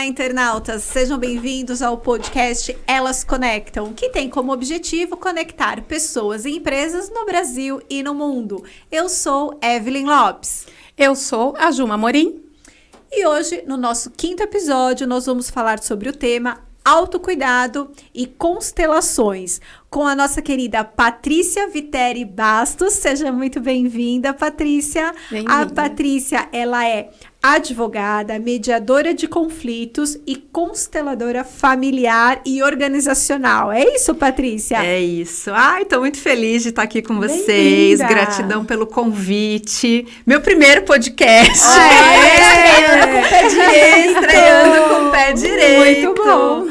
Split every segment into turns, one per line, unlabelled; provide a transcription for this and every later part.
internautas, sejam bem-vindos ao podcast Elas Conectam, que tem como objetivo conectar pessoas e empresas no Brasil e no mundo. Eu sou Evelyn Lopes.
Eu sou a Juma Morim.
E hoje, no nosso 5º episódio, nós vamos falar sobre o tema autocuidado e constelações, com a nossa querida Patrícia Viteri Bastos. Seja muito bem-vinda, Patrícia.
Bem-vinda.
A Patrícia, ela é advogada, mediadora de conflitos e consteladora familiar e organizacional. É isso, Patrícia?
É isso. Ai, tô muito feliz de estar aqui com vocês.
Bem-vinda.
Gratidão pelo convite. Meu primeiro podcast.
Estreando com o pé direito.
Estreando com o pé direito.
Muito bom.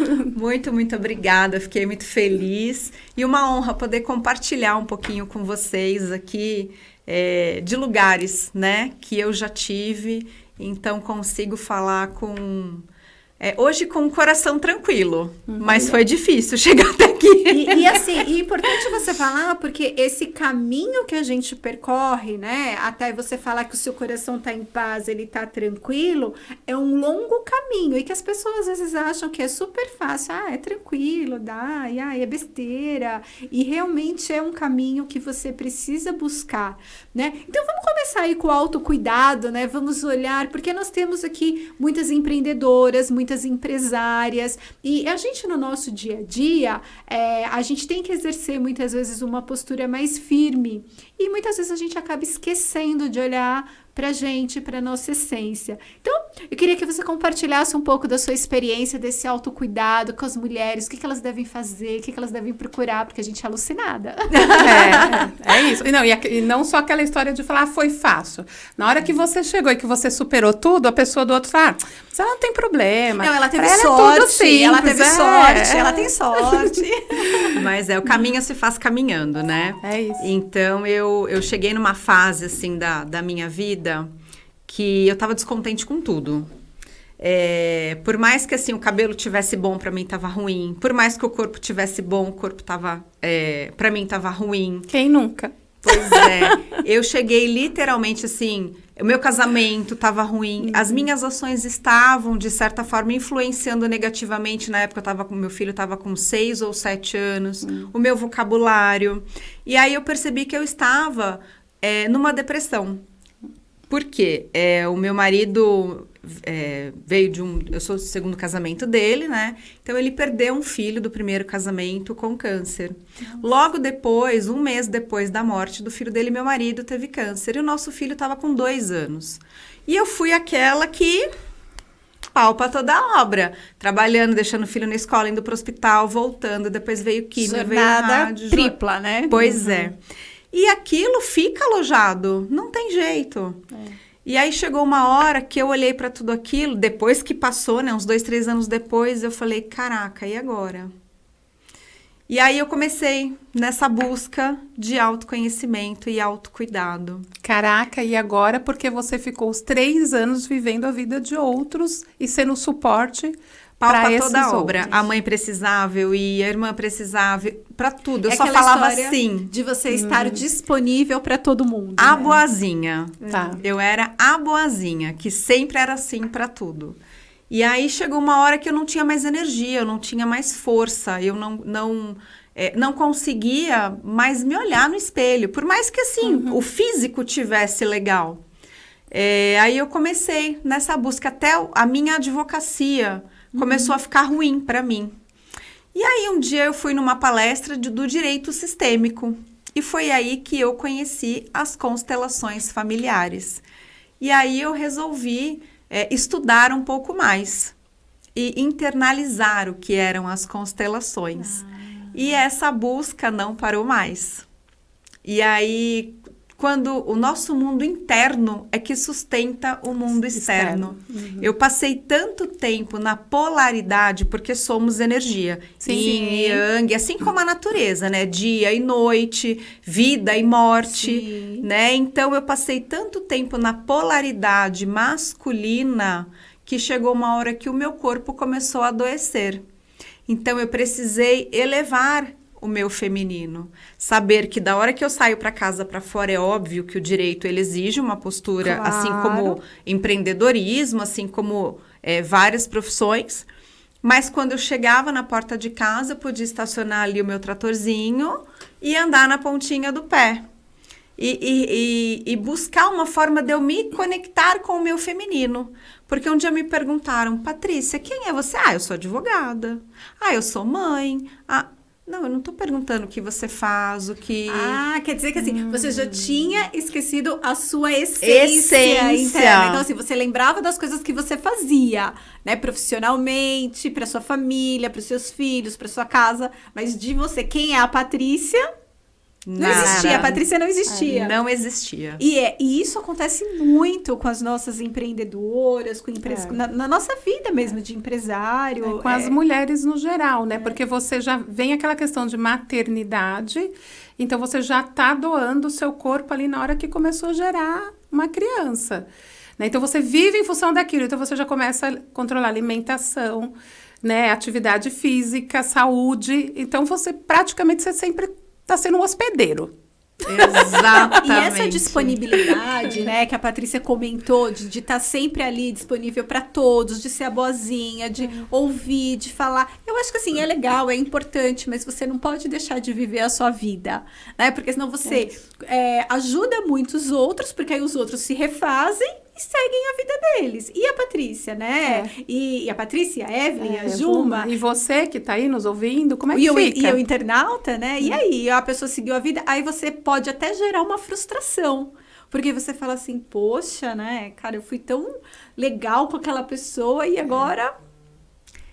Muito obrigada. Fiquei muito feliz. E uma honra poder compartilhar um pouquinho com vocês aqui de lugares, né, que eu já tive. Então, consigo falar hoje com o coração tranquilo, mas foi difícil chegar até aqui.
E assim, é importante você falar, porque esse caminho que a gente percorre, né, até você falar que o seu coração tá em paz, ele tá tranquilo, é um longo caminho, e que as pessoas às vezes acham que é super fácil, é tranquilo, dá, é besteira, e realmente é um caminho que você precisa buscar, né? Então vamos começar aí com o autocuidado, né? Vamos olhar, porque nós temos aqui muitas empreendedoras, muitas empresárias, e a gente no nosso dia a dia, a gente tem que exercer muitas vezes uma postura mais firme, e muitas vezes a gente acaba esquecendo de olhar pra gente, pra nossa essência. Então, eu queria que você compartilhasse um pouco da sua experiência desse autocuidado com as mulheres, o que elas devem fazer, o que elas devem procurar, porque a gente é alucinada.
É isso. E não só aquela história de falar, foi fácil. Na hora que você chegou e que você superou tudo, a pessoa do outro fala, mas ela não tem problema.
Não, ela teve
Pra
sorte,
ela é tudo simples,
ela teve sorte, ela tem sorte.
Mas o caminho se faz caminhando, né?
É isso.
Então, eu cheguei numa fase, assim, da minha vida que eu tava descontente com tudo. Por mais que, assim, o cabelo tivesse bom, pra mim tava ruim. Por mais que o corpo tivesse bom, o corpo tava, pra mim tava ruim.
Quem nunca?
Pois é. Eu cheguei literalmente, assim, o meu casamento tava ruim. As minhas ações estavam, de certa forma, influenciando negativamente. Na época, meu filho estava com 6 ou 7 anos. O meu vocabulário. E aí, eu percebi que eu estava numa depressão. Por quê? O meu marido veio eu sou do segundo casamento dele, né? Então, ele perdeu um filho do primeiro casamento com câncer. Logo depois, um mês depois da morte do filho dele, meu marido teve câncer. E o nosso filho estava com 2 anos. E eu fui aquela que palpa toda a obra. Trabalhando, deixando o filho na escola, indo para o hospital, voltando. Depois veio químio, veio rádio.
Tripla, né?
Pois é. E aquilo fica alojado, não tem jeito. E aí chegou uma hora que eu olhei para tudo aquilo, depois que passou, né, uns 2, 3 anos depois, eu falei, caraca, e agora? E aí eu comecei nessa busca de autoconhecimento e autocuidado.
Caraca, e agora? Porque você ficou os 3 anos vivendo a vida de outros e sendo suporte para esses
toda a obra.
outros.
A mãe precisava, eu ia, a irmã precisava, para tudo. Eu só
aquela
falava
história
assim.
de você estar disponível para todo mundo.
A
né?
boazinha.
Tá.
Eu era a boazinha, que sempre era assim para tudo. E aí chegou uma hora que eu não tinha mais energia, eu não tinha mais força, eu não conseguia mais me olhar no espelho. Por mais que assim, o físico tivesse legal. Aí eu comecei nessa busca, até a minha advocacia começou a ficar ruim para mim. E aí um dia eu fui numa palestra do direito sistêmico. E foi aí que eu conheci as constelações familiares. E aí eu resolvi estudar um pouco mais e internalizar o que eram as constelações. E essa busca não parou mais. E aí, quando o nosso mundo interno é que sustenta o mundo externo. Eu passei tanto tempo na polaridade, porque somos energia.
Sim.
Yin e yang, assim como a natureza, né? Dia e noite, vida e morte,
Sim.
né? Então, eu passei tanto tempo na polaridade masculina que chegou uma hora que o meu corpo começou a adoecer. Então, eu precisei elevar o meu feminino. Saber que da hora que eu saio para casa para fora, é óbvio que o direito ele exige uma postura,
Claro.
assim como empreendedorismo, assim como várias profissões, mas quando eu chegava na porta de casa, eu podia estacionar ali o meu tratorzinho e andar na pontinha do pé. E buscar uma forma de eu me conectar com o meu feminino. Porque um dia me perguntaram, Patrícia, quem é você? Eu sou advogada. Eu sou mãe. Não, eu não tô perguntando o que você faz, o que...
quer dizer que assim, você já tinha esquecido a sua essência interna. Então, assim, você lembrava das coisas que você fazia, né? Profissionalmente, pra sua família, pros seus filhos, pra sua casa. Mas de você, quem é a Patrícia... Não existia, a Patrícia não existia.
Não existia.
E isso acontece muito com as nossas empreendedoras, com na nossa vida mesmo, de empresário.
Com as mulheres no geral, né? Porque você já vem aquela questão de maternidade, então você já está doando o seu corpo ali na hora que começou a gerar uma criança. Né? Então você vive em função daquilo, então você já começa a controlar a alimentação, né? Atividade física, saúde. Então você sempre está sendo um hospedeiro.
Exatamente.
E essa disponibilidade, né, que a Patrícia comentou, de estar sempre ali disponível para todos, de ser a boazinha, de ouvir, de falar. Eu acho que assim, é legal, é importante, mas você não pode deixar de viver a sua vida, né? Porque senão você ajuda muito os outros, porque aí os outros se refazem e seguem a vida deles. E a Patrícia, né? E a Patrícia, a Evelyn, a Juma.
E você que tá aí nos ouvindo, como é que fica?
E o internauta, né? E aí, a pessoa seguiu a vida, aí você pode até gerar uma frustração. Porque você fala assim, poxa, né? Cara, eu fui tão legal com aquela pessoa e agora...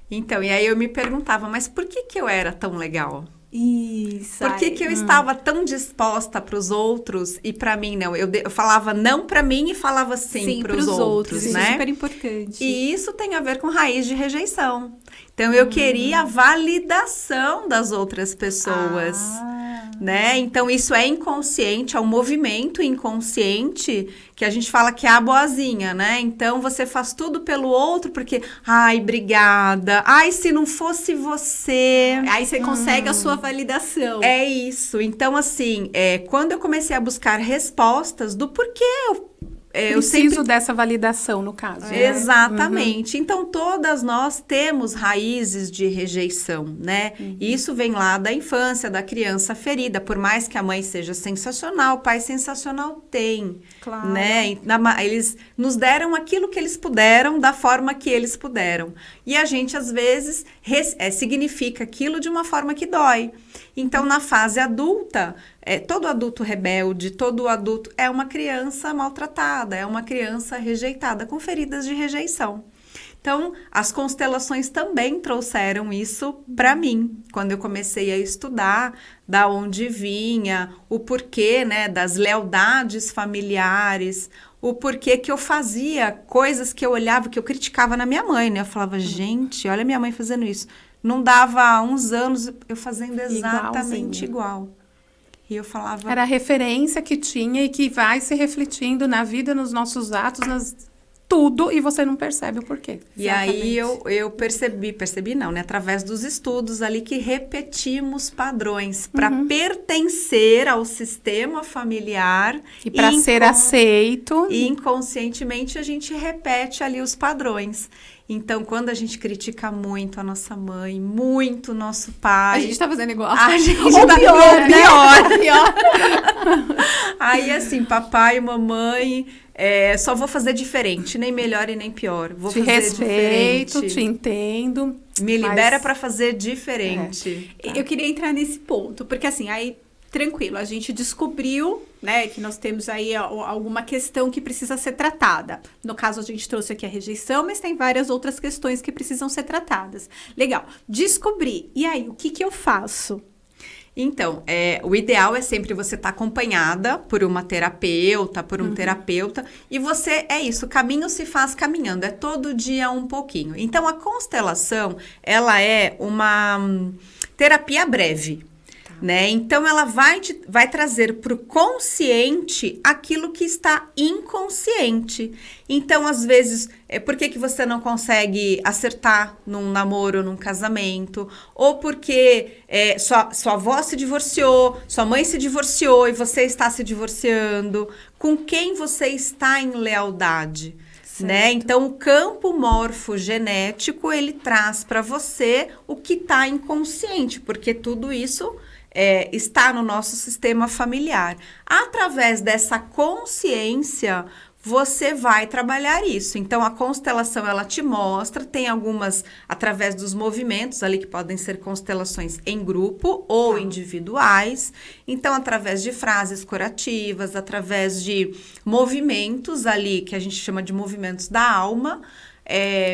Então, e aí eu me perguntava, mas por que eu era tão legal?
Isso.
Por que eu estava tão disposta para os outros e para mim não? Eu falava não para mim e falava sim para os outros, né?
Isso é super importante.
E isso tem a ver com raiz de rejeição. Então, eu queria a validação das outras pessoas, né? Então, isso é inconsciente, é um movimento inconsciente que a gente fala que é a boazinha, né? Então, você faz tudo pelo outro porque, obrigada. Se não fosse você...
Aí você consegue a sua validação.
É isso. Então, assim, quando eu comecei a buscar respostas do porquê eu
preciso dessa validação, no caso.
Exatamente. Então, todas nós temos raízes de rejeição, né? E isso vem lá da infância, da criança ferida. Por mais que a mãe seja sensacional, o pai sensacional tem.
Claro.
Né? Eles nos deram aquilo que eles puderam, da forma que eles puderam. E a gente, às vezes, significa aquilo de uma forma que dói. Então, na fase adulta, todo adulto rebelde, todo adulto é uma criança maltratada, é uma criança rejeitada, com feridas de rejeição. Então, as constelações também trouxeram isso para mim, quando eu comecei a estudar da onde vinha, o porquê, né, das lealdades familiares, o porquê que eu fazia coisas que eu olhava, que eu criticava na minha mãe, né? Eu falava, gente, olha minha mãe fazendo isso. Não dava uns anos eu fazendo exatamente igual. E eu falava...
Era a referência que tinha e que vai se refletindo na vida, nos nossos atos, tudo, e você não percebe o porquê.
E aí eu percebi não, né? Através dos estudos ali que repetimos padrões para pertencer ao sistema familiar.
E para ser aceito.
E inconscientemente a gente repete ali os padrões. Então, quando a gente critica muito a nossa mãe, muito o nosso pai...
A gente tá fazendo igual.
A gente
Ou
tá
pior, né?
pior. Aí, assim, papai e mamãe, só vou fazer diferente, nem melhor e nem pior. Vou fazer
respeito,
diferente.
Te entendo.
Me libera para fazer diferente.
Tá. Eu queria entrar nesse ponto, porque assim, aí... Tranquilo, a gente descobriu, né, que nós temos aí alguma questão que precisa ser tratada. No caso, a gente trouxe aqui a rejeição, mas tem várias outras questões que precisam ser tratadas. Legal, descobri. E aí, o que eu faço?
Então, o ideal é sempre você estar acompanhada por uma terapeuta, por um terapeuta, e você, o caminho se faz caminhando, é todo dia um pouquinho. Então, a constelação, ela é uma terapia breve. Né? Então, ela vai trazer para o consciente aquilo que está inconsciente. Então, às vezes, por que você não consegue acertar num namoro ou num casamento? Ou porque sua avó se divorciou, sua mãe se divorciou e você está se divorciando? Com quem você está em lealdade? né? Então, o campo morfogenético, ele traz para você o que está inconsciente, porque tudo isso está no nosso sistema familiar. Através dessa consciência, você vai trabalhar isso. Então, a constelação, ela te mostra, tem algumas, através dos movimentos ali, que podem ser constelações em grupo ou individuais. Então, através de frases curativas, através de movimentos ali, que a gente chama de movimentos da alma,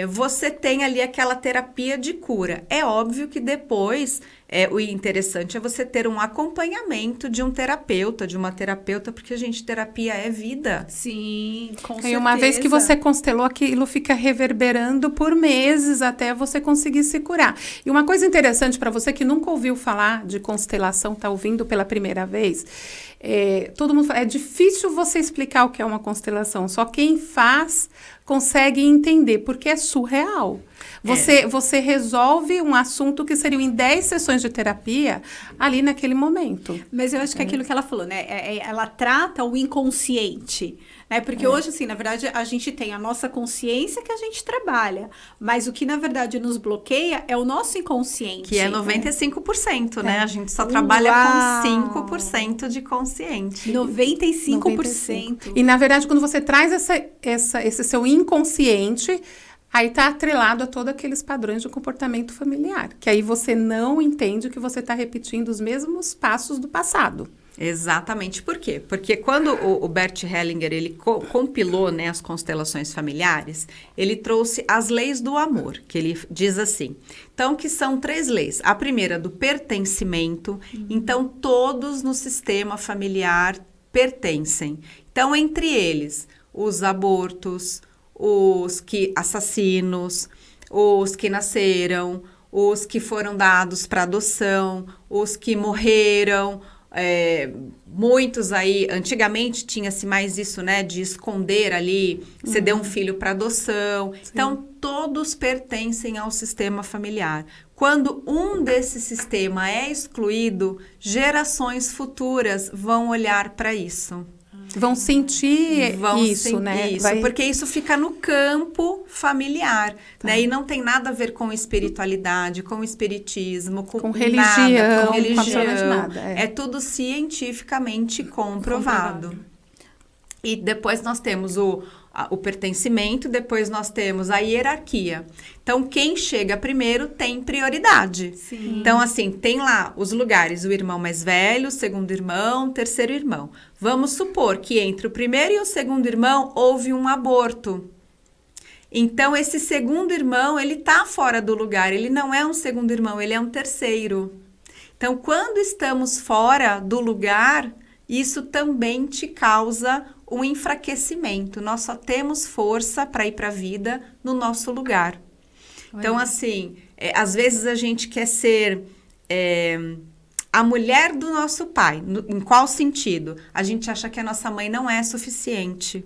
você tem ali aquela terapia de cura. É óbvio que depois, o interessante é você ter um acompanhamento de um terapeuta, de uma terapeuta, porque, gente, terapia é vida.
Sim, com certeza.
E uma vez que você constelou, aquilo fica reverberando por meses até você conseguir se curar. E uma coisa interessante para você que nunca ouviu falar de constelação, está ouvindo pela primeira vez, todo mundo fala, é difícil você explicar o que é uma constelação, só quem faz consegue entender, porque é surreal. Você resolve um assunto que seria em 10 sessões de terapia ali naquele momento.
Mas eu acho que é aquilo que ela falou, né? Ela trata o inconsciente, né? Porque hoje, assim, na verdade, a gente tem a nossa consciência que a gente trabalha, mas o que, na verdade, nos bloqueia é o nosso inconsciente.
Que é 95%, né? A gente só trabalha com 5% de consciente.
95%.
E, na verdade, quando você traz esse seu inconsciente, aí está atrelado a todos aqueles padrões de comportamento familiar. Que aí você não entende que você está repetindo os mesmos passos do passado.
Exatamente. Por quê? Porque quando o Bert Hellinger, ele compilou, né, as constelações familiares, ele trouxe as leis do amor, que ele diz assim. Então, que são 3 leis. A primeira, do pertencimento. Então, todos no sistema familiar pertencem. Então, entre eles, os abortos, os que assassinos, os que nasceram, os que foram dados para adoção, os que morreram, muitos aí, antigamente tinha-se mais isso, né, de esconder ali, você deu um filho para adoção. Sim. Então, todos pertencem ao sistema familiar. Quando um desse sistema é excluído, gerações futuras vão olhar para isso.
Vão sentir isso, né?
Porque isso fica no campo familiar, né? E não tem nada a ver com espiritualidade, com espiritismo, com
religião,
nada, com religião.
Nada,
é tudo cientificamente comprovado. E depois nós temos o pertencimento, depois nós temos a hierarquia. Então, quem chega primeiro tem prioridade.
Sim.
Então, assim, tem lá os lugares, o irmão mais velho, o segundo irmão, o terceiro irmão. Vamos supor que entre o primeiro e o segundo irmão houve um aborto. Então, esse segundo irmão, ele tá fora do lugar, ele não é um segundo irmão, ele é um terceiro. Então, quando estamos fora do lugar, isso também te causa um enfraquecimento. Nós só temos força para ir para a vida no nosso lugar. Olha. Então, assim, às vezes a gente quer ser a mulher do nosso pai. Em qual sentido? A gente acha que a nossa mãe não é suficiente.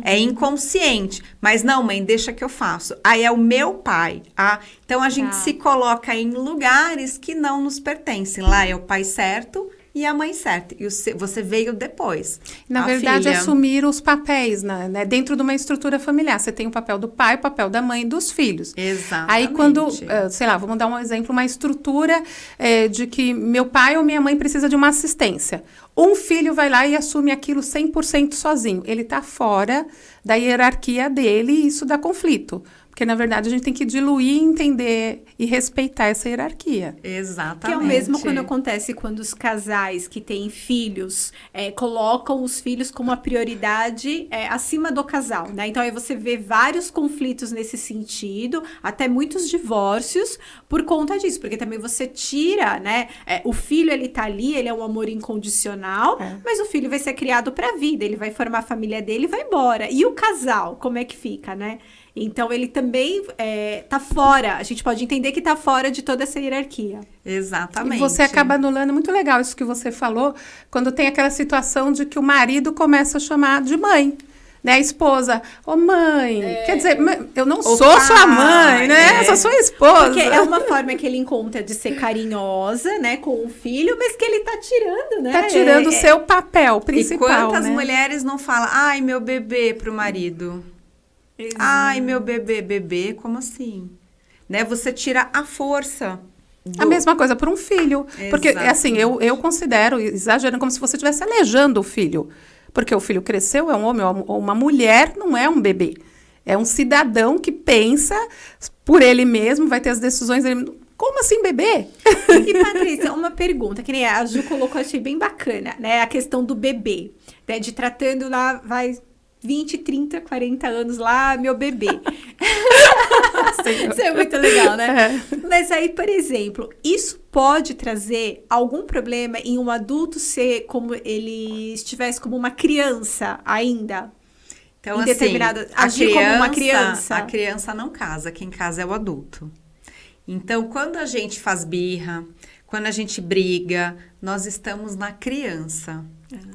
É inconsciente. Mas não, mãe, deixa que eu faço. Aí é o meu pai. Então, a gente se coloca em lugares que não nos pertencem. Lá é o pai certo e a mãe certa. E você veio depois.
Na verdade, assumir os papéis, né? Dentro de uma estrutura familiar. Você tem o papel do pai, o papel da mãe e dos filhos.
Exatamente.
Aí, quando, sei lá, vamos dar um exemplo, uma estrutura de que meu pai ou minha mãe precisa de uma assistência. Um filho vai lá e assume aquilo 100% sozinho. Ele está fora da hierarquia dele e isso dá conflito. Porque, na verdade, a gente tem que diluir, entender e respeitar essa hierarquia.
Exatamente.
Que é o mesmo quando acontece quando os casais que têm filhos colocam os filhos como a prioridade acima do casal, né? Então, aí você vê vários conflitos nesse sentido, até muitos divórcios por conta disso. Porque também você tira, né? O filho, ele tá ali, ele é um amor incondicional, mas o filho vai ser criado pra vida, ele vai formar a família dele e vai embora. E o casal, como é que fica, né? Então, ele também tá fora. A gente pode entender que tá fora de toda essa hierarquia.
Exatamente.
E você acaba anulando, muito legal isso que você falou, quando tem aquela situação de que o marido começa a chamar de mãe. Né, a esposa, mãe, quer dizer, eu não sou sua mãe, né? Eu sou sua esposa.
Porque é uma forma que ele encontra de ser carinhosa, né, com o filho, mas que ele tá tirando, né?
Tá tirando o seu papel principal,
E quantas
né?
mulheres não falam, ai, meu bebê, pro marido? Ai, meu bebê, como assim? Né? Você tira a força.
A mesma coisa para um filho. Porque, assim, eu considero, exagerando, como se você estivesse aleijando o filho. Porque o filho cresceu, é um homem ou uma mulher, não é um bebê. É um cidadão que pensa por ele mesmo, vai ter as decisões dele. Como assim, bebê?
E, Patrícia, uma pergunta, que nem a Ju colocou, achei bem bacana, né? A questão do bebê, né? De tratando lá, vai 20, 30, 40 anos lá, meu bebê. Isso é muito legal, né? Mas aí, por exemplo, isso pode trazer algum problema em um adulto ser como ele estivesse como uma criança ainda?
Então,
em determinada, agir como uma criança?
A criança não casa, quem casa é o adulto. Então, quando a gente faz birra, quando a gente briga, nós estamos na criança.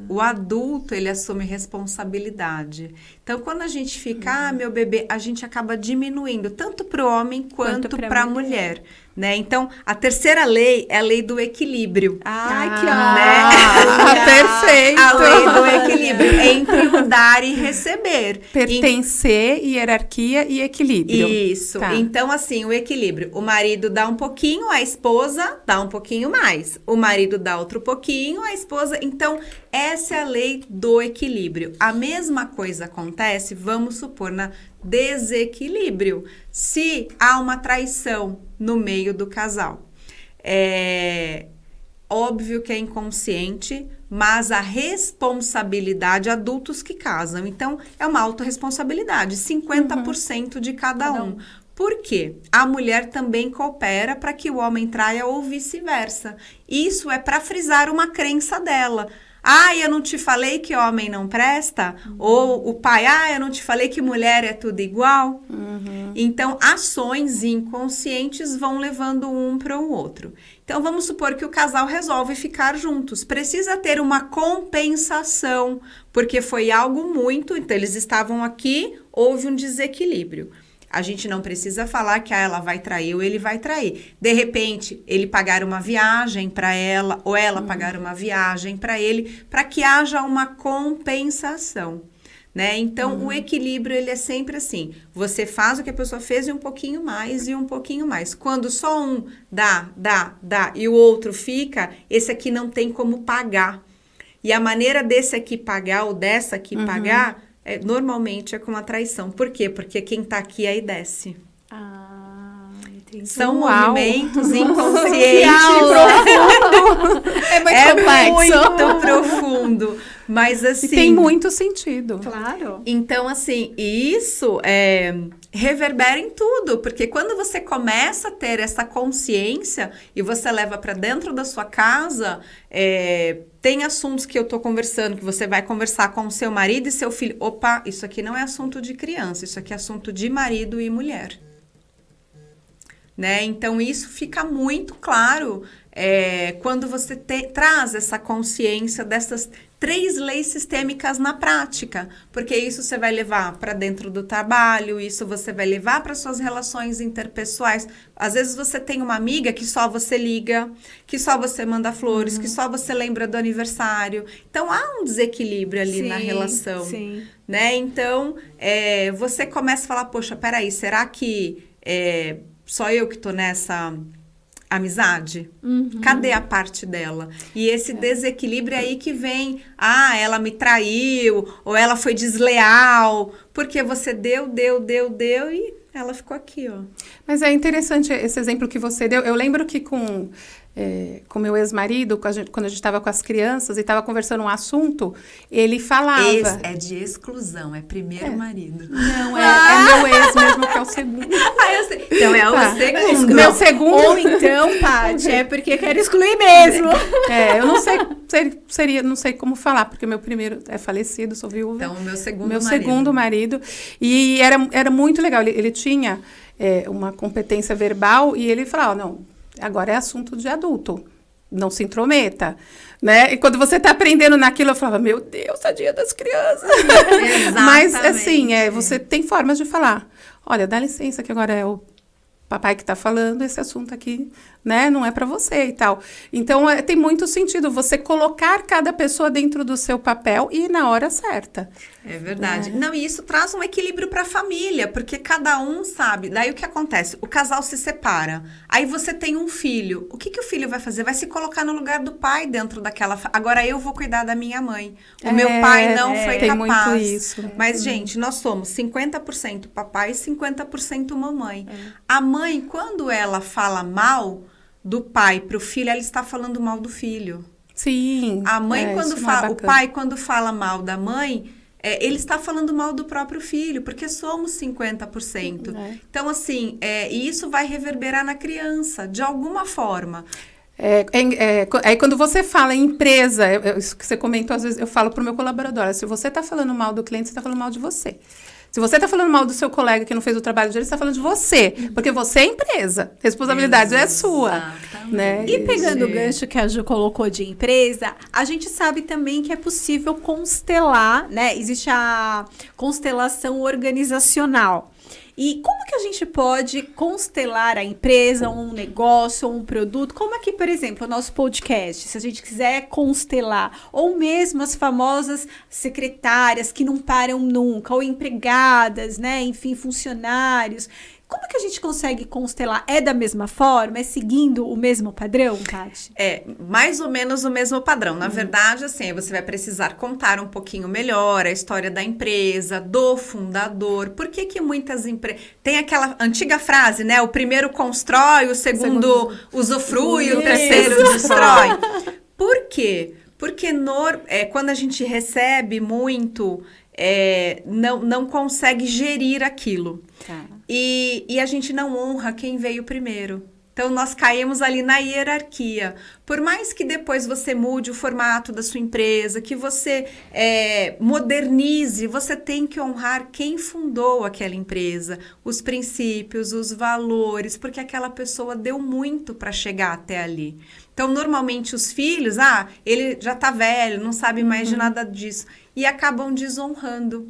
O adulto, ele assume responsabilidade. Então, quando a gente fica, meu bebê, a gente acaba diminuindo, tanto para o homem quanto para a mulher. Né? Então, a terceira lei é a lei do equilíbrio.
Ai, que
né?
Perfeito!
A lei do equilíbrio entre o dar e receber.
Pertencer, hierarquia e equilíbrio.
Isso. Tá. Então, assim, o equilíbrio. O marido dá um pouquinho, a esposa dá um pouquinho mais. O marido dá outro pouquinho, a esposa... Então, essa é a lei do equilíbrio. A mesma coisa acontece, vamos supor, na desequilíbrio. Se há uma traição no meio do casal. É óbvio que é inconsciente, mas a responsabilidade, adultos que casam. Então, é uma autorresponsabilidade, 50% de cada um. Por quê? A mulher também coopera para que o homem traia ou vice-versa. Isso é para frisar uma crença dela. Ah, eu não te falei que homem não presta? Ou o pai, eu não te falei que mulher é tudo igual? Então, ações inconscientes vão levando um para o outro. Então, vamos supor que o casal resolve ficar juntos. Precisa ter uma compensação, porque foi algo muito... Então, eles estavam aqui, houve um desequilíbrio. A gente não precisa falar que ela vai trair ou ele vai trair. De repente, ele pagar uma viagem para ela ou ela pagar uma viagem para ele, para que haja uma compensação, né? Então, o equilíbrio, ele é sempre assim. Você faz o que a pessoa fez e um pouquinho mais e um pouquinho mais. Quando só um dá e o outro fica, esse aqui não tem como pagar. E a maneira desse aqui pagar ou dessa aqui pagar... normalmente é com a traição. Por quê? Porque quem tá aqui aí desce.
Entendi.
São movimentos inconscientes.
É muito complexo.
É muito profundo. Mas assim...
E tem muito sentido.
Claro.
Então, assim, isso reverbera em tudo. Porque quando você começa a ter essa consciência e você leva para dentro da sua casa... tem assuntos que eu tô conversando, que você vai conversar com o seu marido e seu filho. Opa, isso aqui não é assunto de criança, isso aqui é assunto de marido e mulher. Né? Então, isso fica muito claro quando você traz essa consciência dessas 3 leis sistêmicas na prática. Porque isso você vai levar para dentro do trabalho, isso você vai levar para suas relações interpessoais. Às vezes você tem uma amiga que só você liga, que só você manda flores, que só você lembra do aniversário. Então, há um desequilíbrio ali na relação.
Sim.
Né? Então, você começa a falar, poxa, peraí, será que só eu que tô nessa amizade? Cadê a parte dela? E esse desequilíbrio é aí que vem, ela me traiu, ou ela foi desleal, porque você deu e ela ficou aqui, ó.
Mas é interessante esse exemplo que você deu. Eu lembro que com meu ex-marido, quando a gente estava com as crianças e estava conversando um assunto, ele falava...
É de exclusão, é primeiro marido.
Não, é meu ex mesmo, que é o segundo.
Eu sei. Então, é o segundo.
Meu segundo.
Ou então, Paty, é porque quer excluir mesmo.
Eu não sei, não sei como falar, porque meu primeiro é falecido, sou viúva.
Então, o meu segundo
meu
marido.
Segundo marido. E era muito legal, ele tinha uma competência verbal e ele falava, não... Agora é assunto de adulto, não se intrometa, né? E quando você está aprendendo naquilo, eu falava, meu Deus, tadinha das crianças.
Exatamente.
Mas, assim, você tem formas de falar. Olha, dá licença que agora é o papai que está falando, esse assunto aqui, né, não é para você e tal. Então, tem muito sentido você colocar cada pessoa dentro do seu papel e ir na hora certa.
É verdade. Não, e isso traz um equilíbrio para a família, porque cada um sabe. Daí o que acontece? O casal se separa. Aí você tem um filho. O que o filho vai fazer? Vai se colocar no lugar do pai dentro daquela... Agora eu vou cuidar da minha mãe. O meu pai não foi
tem
capaz.
Muito isso.
Mas, gente, nós somos 50% papai e 50% mamãe. A mãe, quando ela fala mal do pai pro filho, ela está falando mal do filho.
Sim.
A mãe, quando fala... O pai, quando fala mal da mãe... ele está falando mal do próprio filho, porque somos 50%. Então, assim, e isso vai reverberar na criança, de alguma forma.
Aí quando você fala em empresa, isso que você comentou, às vezes eu falo para o meu colaborador, se você está falando mal do cliente, você está falando mal de você. Se você está falando mal do seu colega que não fez o trabalho dele, você está falando de você. Porque você é empresa. A responsabilidade é sua. Né?
E pegando o gancho que a Ju colocou de empresa, a gente sabe também que é possível constelar, né? Existe a constelação organizacional. E como que a gente pode constelar a empresa, um negócio, um produto? Como aqui, por exemplo, o nosso podcast, se a gente quiser constelar, ou mesmo as famosas secretárias que não param nunca, ou empregadas, né? Enfim, funcionários. Como que a gente consegue constelar? É da mesma forma? É seguindo o mesmo padrão, Tati?
É, mais ou menos o mesmo padrão. Na verdade, assim, você vai precisar contar um pouquinho melhor a história da empresa, do fundador. Por que muitas empresas... Tem aquela antiga frase, né? O primeiro constrói, o segundo usufrui, o terceiro destrói. Por quê? Porque quando a gente recebe muito, não consegue gerir aquilo.
Tá.
E a gente não honra quem veio primeiro. Então, nós caímos ali na hierarquia. Por mais que depois você mude o formato da sua empresa, que você modernize, você tem que honrar quem fundou aquela empresa, os princípios, os valores, porque aquela pessoa deu muito para chegar até ali. Então, normalmente, os filhos, ele já está velho, não sabe mais de nada disso, e acabam desonrando.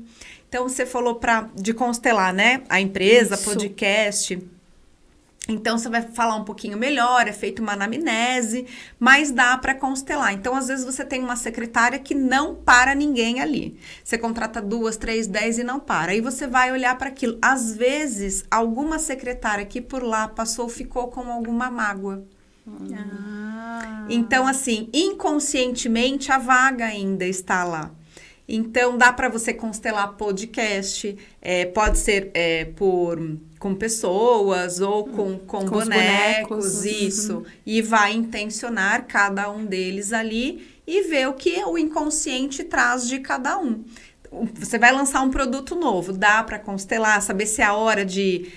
Então, você falou de constelar, né? A empresa, podcast. Então, você vai falar um pouquinho melhor, é feita uma anamnese, mas dá para constelar. Então, às vezes, você tem uma secretária que não para ninguém ali. Você contrata 2, 3, 10 e não para. Aí você vai olhar para aquilo. Às vezes, alguma secretária que por lá passou ficou com alguma mágoa. Então, assim, inconscientemente, a vaga ainda está lá. Então, dá para você constelar podcast, pode ser com pessoas ou com bonecos, isso. E vai intencionar cada um deles ali e ver o que o inconsciente traz de cada um. Você vai lançar um produto novo, dá para constelar, saber se é a hora de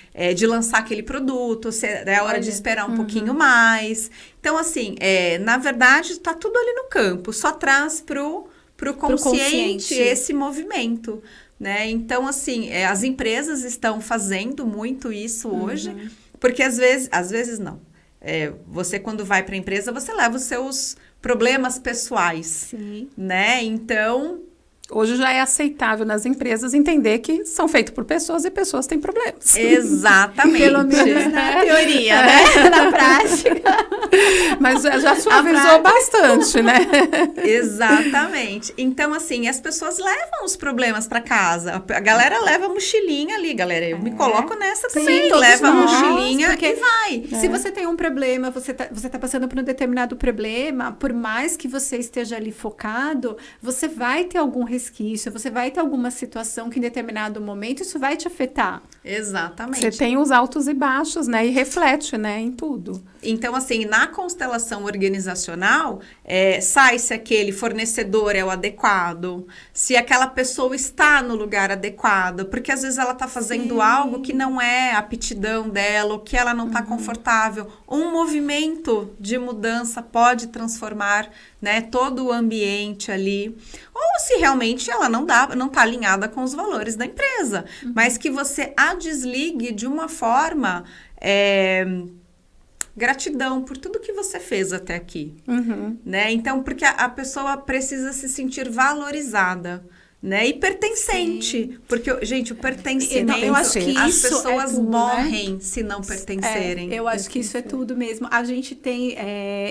lançar aquele produto, se é a hora de esperar um pouquinho mais. Então, assim, na verdade, está tudo ali no campo, só traz pro consciente esse movimento, né? Então, assim, as empresas estão fazendo muito isso hoje, porque às vezes não. Você, quando vai para a empresa, você leva os seus problemas pessoais,
Sim.
né? Então...
Hoje já é aceitável nas empresas entender que são feitos por pessoas e pessoas têm problemas.
Exatamente.
Pelo menos na teoria, né? Na prática.
Mas já suavizou bastante, né?
Exatamente. Então, assim, as pessoas levam os problemas para casa. A galera leva a mochilinha ali, galera. Eu me coloco nessa também. Leva a mochilinha e vai.
Se você tem um problema, você tá passando por um determinado problema, por mais que você esteja ali focado, você vai ter algum resquício, você vai ter alguma situação que em determinado momento isso vai te afetar.
Exatamente.
Você tem os altos e baixos, né? E reflete, né? Em tudo.
Então, assim, na constelação organizacional, sai se aquele fornecedor é o adequado, se aquela pessoa está no lugar adequado, porque às vezes ela está fazendo algo que não é a aptidão dela, ou que ela não está confortável. Um movimento de mudança pode transformar, né, todo o ambiente ali. Ou se realmente ela não está alinhada com os valores da empresa, mas que você a desligue de uma forma... gratidão por tudo que você fez até aqui, né? Então, porque a pessoa precisa se sentir valorizada, né? E pertencente. Porque, gente, o pertencimento,
eu acho que
as
isso
pessoas
tudo,
morrem se não pertencerem.
Eu acho que isso é tudo mesmo. A gente tem...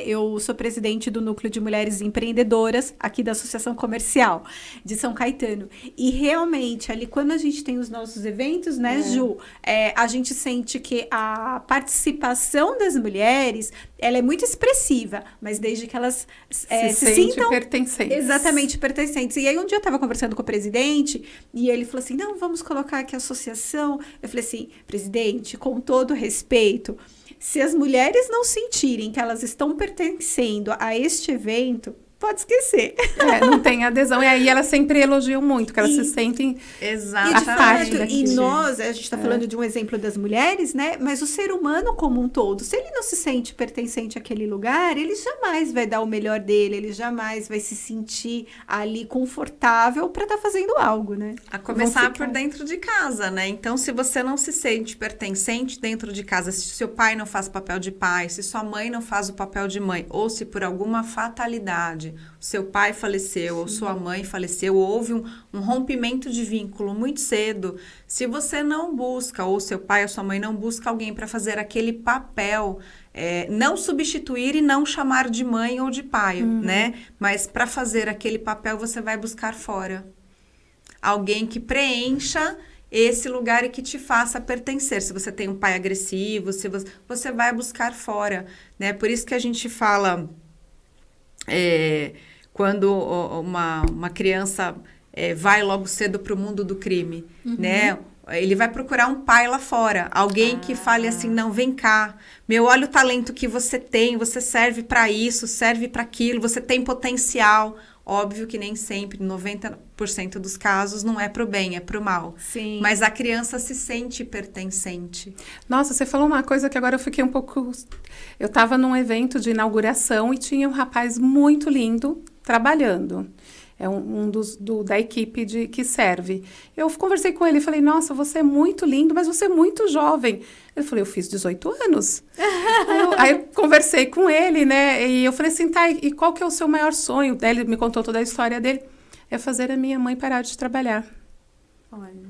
eu sou presidente do Núcleo de Mulheres Empreendedoras aqui da Associação Comercial de São Caetano. E realmente, ali, quando a gente tem os nossos eventos, né, Ju? A gente sente que a participação das mulheres, ela é muito expressiva, mas desde que elas se sintam...
pertencentes.
Exatamente, pertencentes. E aí, um dia eu estava conversando com o presidente e ele falou assim, não, vamos colocar aqui a associação. Eu falei assim, presidente, com todo respeito, se as mulheres não sentirem que elas estão pertencendo a este evento, pode esquecer.
Não tem adesão. E aí elas sempre elogiam muito, que elas se sentem
Exatamente.
E nós, a gente está falando de um exemplo das mulheres, né? Mas o ser humano como um todo, se ele não se sente pertencente àquele lugar, ele jamais vai dar o melhor dele, ele jamais vai se sentir ali confortável para estar fazendo algo, né?
A começar por dentro de casa, né? Então, se você não se sente pertencente dentro de casa, se seu pai não faz o papel de pai, se sua mãe não faz o papel de mãe, ou se por alguma fatalidade seu pai faleceu, ou sua mãe faleceu, ou houve um rompimento de vínculo muito cedo, se você não busca, ou seu pai ou sua mãe não busca alguém para fazer aquele papel, não substituir e não chamar de mãe ou de pai, né? Mas para fazer aquele papel, você vai buscar fora. Alguém que preencha esse lugar e que te faça pertencer. Se você tem um pai agressivo, se você vai buscar fora, né? Por isso que a gente fala... quando uma criança vai logo cedo para o mundo do crime, né? Ele vai procurar um pai lá fora, alguém que fale assim, não, vem cá, olha o talento que você tem, você serve para isso, serve para aquilo, você tem potencial. Óbvio que nem sempre, 90% dos casos, não é pro bem, é pro mal.
Sim.
Mas a criança se sente pertencente.
Nossa, você falou uma coisa que agora eu fiquei um pouco... Eu estava num evento de inauguração e tinha um rapaz muito lindo trabalhando. É um da equipe que serve. Eu conversei com ele e falei, nossa, você é muito lindo, mas você é muito jovem. Ele falou, eu fiz 18 anos. aí eu conversei com ele, né? E eu falei assim, tá, e qual que é o seu maior sonho? Daí ele me contou toda a história dele. É fazer a minha mãe parar de trabalhar.
Olha...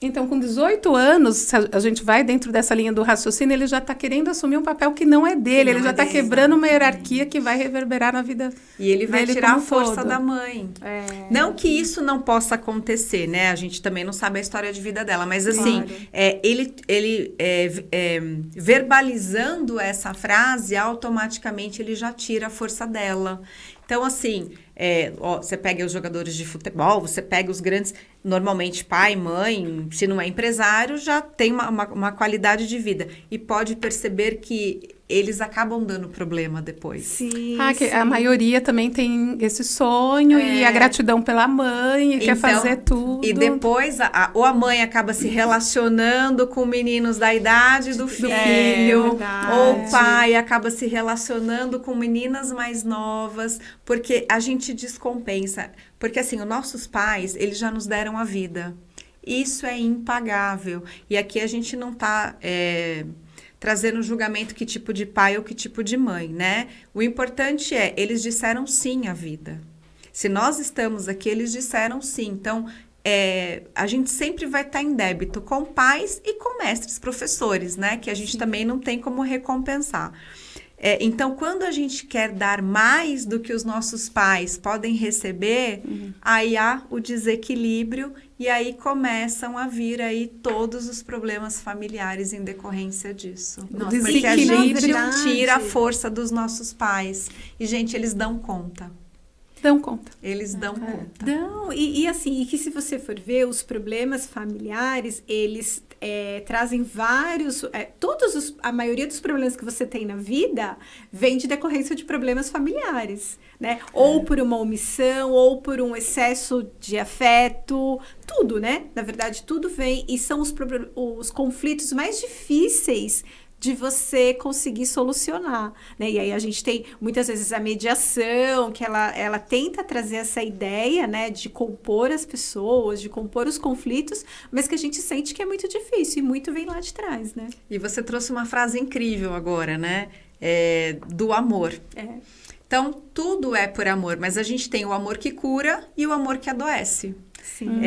Então, com 18 anos, se a gente vai dentro dessa linha do raciocínio, ele já está querendo assumir um papel que não é dele. Ele já está quebrando uma hierarquia que vai reverberar na vida dele.
E ele vai tirar a força
todo.
da mãe. Não que isso não possa acontecer, né? A gente também não sabe a história de vida dela. Mas, assim, ele verbalizando essa frase, automaticamente ele já tira a força dela. Então, assim, você pega os jogadores de futebol, você pega os grandes... Normalmente, pai, mãe, se não é empresário, já tem uma qualidade de vida. E pode perceber que eles acabam dando problema depois.
Sim,
a maioria também tem esse sonho e a gratidão pela mãe, e quer fazer tudo.
E depois, ou a mãe acaba se relacionando com meninos da idade do filho, ou o pai acaba se relacionando com meninas mais novas, porque a gente descompensa. Porque, assim, os nossos pais, eles já nos deram a vida. Isso é impagável. E aqui a gente não está trazendo julgamento que tipo de pai ou que tipo de mãe, né? O importante eles disseram sim à vida. Se nós estamos aqui, eles disseram sim. Então, a gente sempre vai estar em débito com pais e com mestres, professores, né? Que a gente também não tem como recompensar. Então, quando a gente quer dar mais do que os nossos pais podem receber, aí há o desequilíbrio e aí começam a vir aí todos os problemas familiares em decorrência disso.
Nossa,
porque a gente tira a força dos nossos pais. E, gente, eles dão conta.
Dão conta.
Eles dão conta.
Não, e assim, que se você for ver, os problemas familiares, eles trazem vários... a maioria dos problemas que você tem na vida vem de decorrência de problemas familiares, né? Ou por uma omissão, ou por um excesso de afeto, tudo, né? Na verdade, tudo vem e são os conflitos mais difíceis de você conseguir solucionar, né? E aí a gente tem muitas vezes a mediação, que ela tenta trazer essa ideia, né, de compor as pessoas, de compor os conflitos, mas que a gente sente que é muito difícil e muito vem lá de trás, né?
E você trouxe uma frase incrível agora, né? Do amor. Então, tudo é por amor, mas a gente tem o amor que cura e o amor que adoece.
Sim.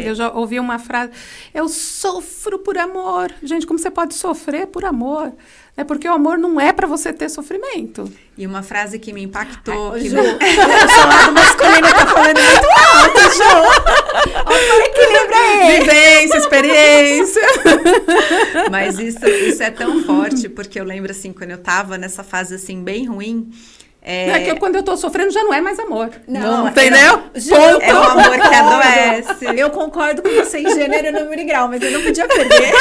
Eu já ouvi uma frase, eu sofro por amor. Gente, como você pode sofrer por amor? É porque o amor não é para você ter sofrimento.
E uma frase que me impactou...
Ju, o seu lado masculino tá falando muito alto, Ju. Olha que lembra ele.
Vivência, experiência. Mas isso é tão forte, porque eu lembro, assim, quando eu tava nessa fase, assim, bem ruim...
É que quando eu tô sofrendo já não é mais amor.
Não,
entendeu?
Ju,
É o amor que adoece.
Eu concordo com você em gênero, número e grau, mas eu não podia perder.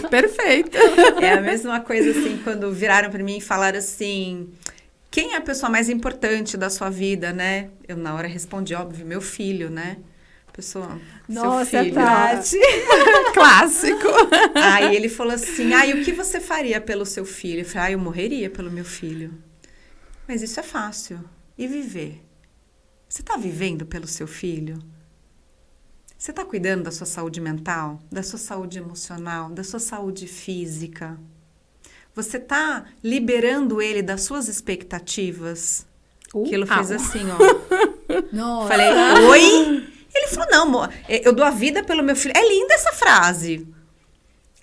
Perfeito.
É a mesma coisa, assim, quando viraram para mim e falaram assim... Quem é a pessoa mais importante da sua vida, né? Eu, na hora, respondi, óbvio, meu filho, né? Pessoa,
Nossa,
seu filho.
Tati.
Clássico.
Aí ele falou assim, e o que você faria pelo seu filho? Eu falei, eu morreria pelo meu filho. Mas isso é fácil. E viver? Você está vivendo pelo seu filho? Você está cuidando da sua saúde mental, da sua saúde emocional, da sua saúde física? Você está liberando ele das suas expectativas? Aquilo fez assim, ó.
Nossa.
Falei, oi? Ele falou, não, amor, eu dou a vida pelo meu filho. É linda essa frase.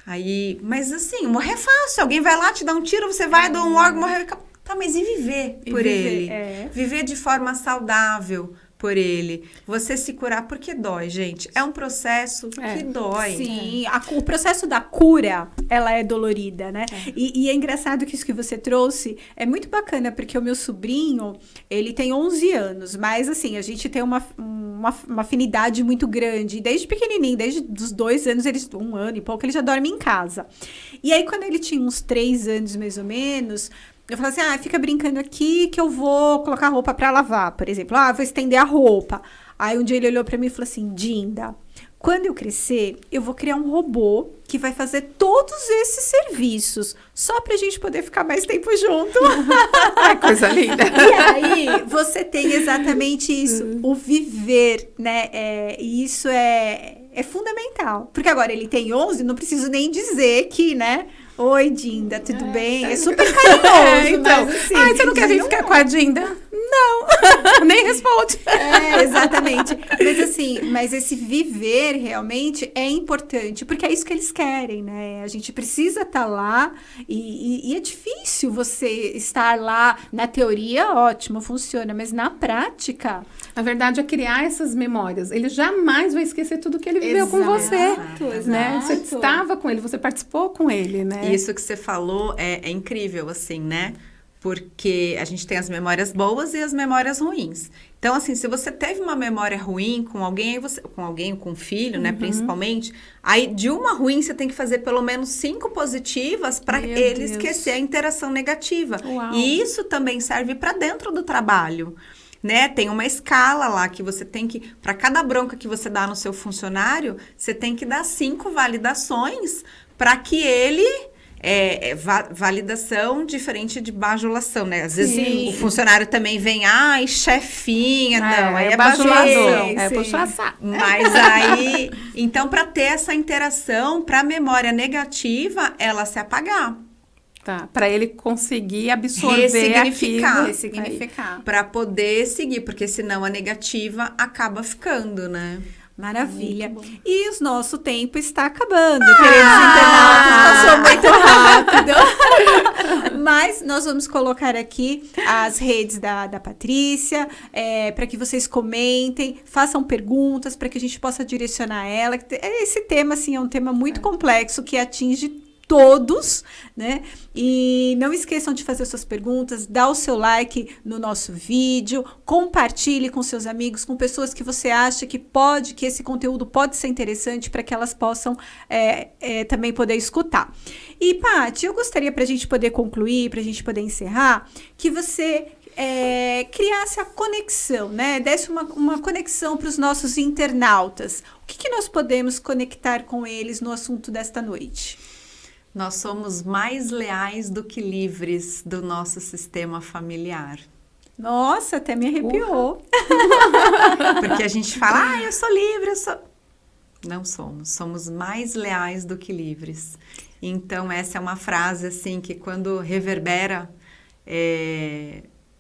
Aí, mas assim, morrer é fácil. Alguém vai lá, te dá um tiro, você vai, dá um órgão, morrer... Tá, mas e viver por ele? Viver de forma saudável por ele. Você se curar, porque dói, gente. É um processo que dói.
Sim, o processo da cura, ela é dolorida, né? E é engraçado que isso que você trouxe é muito bacana, porque o meu sobrinho, ele tem 11 anos, mas assim, a gente tem uma afinidade muito grande. Desde pequenininho, desde os 2 anos, 1 ano e pouco, ele já dorme em casa. E aí, quando ele tinha uns 3 anos, mais ou menos... Eu falo assim, fica brincando aqui que eu vou colocar roupa pra lavar, por exemplo. Vou estender a roupa. Aí um dia ele olhou pra mim e falou assim, Dinda, quando eu crescer, eu vou criar um robô que vai fazer todos esses serviços, só pra gente poder ficar mais tempo junto.
Ai, coisa linda.
E aí, você tem exatamente isso, o viver, né? E isso é fundamental. Porque agora ele tem 11, não preciso nem dizer que, né? Oi, Dinda, tudo bem? É super carinhoso,
então.
mas assim...
Você não quer vir ficar com a Dinda? Não. Nem responde.
Exatamente. Mas assim, esse viver realmente é importante, porque é isso que eles querem, né? A gente precisa estar lá e é difícil você estar lá. Na teoria, ótimo, funciona, mas na prática...
Na verdade, é criar essas memórias. Ele jamais vai esquecer tudo que ele viveu com você. Né? Você estava com ele, você participou com ele, né?
Isso que você falou é incrível, assim, né? Porque a gente tem as memórias boas e as memórias ruins. Então, assim, se você teve uma memória ruim com alguém, com um filho, né, principalmente, aí de uma ruim você tem que fazer pelo menos 5 positivas para ele esquecer a interação negativa.
Uau.
E isso também serve para dentro do trabalho. Né? Tem uma escala lá que você tem que... Para cada bronca que você dá no seu funcionário, você tem que dar 5 validações para que ele... validação diferente de bajulação, né? Às vezes o funcionário também vem, chefinha, não, aí é bajulação.
Puxar saco.
Mas aí... Então, para ter essa interação, para a memória negativa, ela se apagar.
Tá, para ele conseguir absorver
ressignificar. Para poder seguir, porque senão a negativa acaba ficando, né?
Maravilha. E o nosso tempo está acabando, queridos internautas. Passou muito rápido. Mas nós vamos colocar aqui as redes da Patrícia, para que vocês comentem, façam perguntas, para que a gente possa direcionar ela. Esse tema, assim, é um tema muito complexo, que atinge todos, né? E não esqueçam de fazer suas perguntas, dar o seu like no nosso vídeo, compartilhe com seus amigos, com pessoas que você acha que esse conteúdo pode ser interessante para que elas possam também poder escutar. E, Paty, eu gostaria, para a gente poder concluir, para a gente poder encerrar, que você criasse a conexão, né? Desse uma conexão para os nossos internautas. O que nós podemos conectar com eles no assunto desta noite?
Nós somos mais leais do que livres do nosso sistema familiar.
Nossa, até me arrepiou.
Porque a gente fala, eu sou livre, eu sou... Não somos. Somos mais leais do que livres. Então, essa é uma frase, assim, que quando reverbera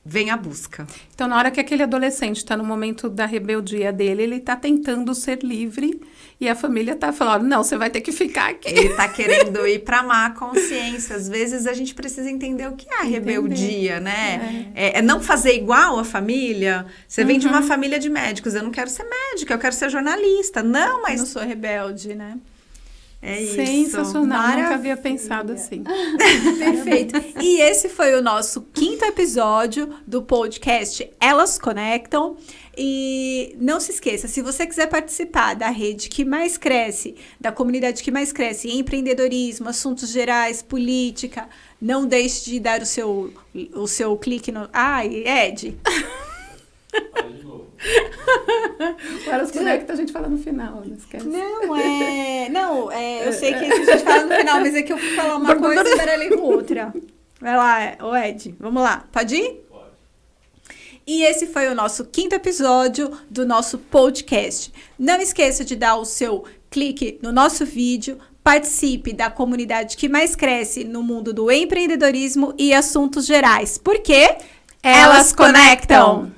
vem a busca.
Então, na hora que aquele adolescente está no momento da rebeldia dele, ele está tentando ser livre e a família está falando, não, você vai ter que ficar aqui.
Ele está querendo ir para a má consciência. Às vezes a gente precisa entender o que é a rebeldia, né? É não fazer igual a família. Você vem de uma família de médicos, eu não quero ser médica, eu quero ser jornalista. Não, mas...
Eu não sou rebelde, né?
É isso.
Sensacional,
Maravilha.
nunca havia pensado assim.
Perfeito. E esse foi o nosso 5º episódio do podcast Elas Conectam. E não se esqueça, se você quiser participar da rede que mais cresce, da comunidade que mais cresce em empreendedorismo, assuntos gerais, política, não deixe de dar o seu clique no... Ai, Ed...
Fala de novo.
O Elas Conecta a gente fala no final, não esquece.
Não, eu sei que a gente fala no final, mas é que eu fui falar uma coisa e baralhei com outra. Vai lá, ô Ed, vamos lá. Pode ir?
Pode.
E esse foi o nosso 5º episódio do nosso podcast. Não esqueça de dar o seu clique no nosso vídeo, participe da comunidade que mais cresce no mundo do empreendedorismo e assuntos gerais. Porque elas conectam!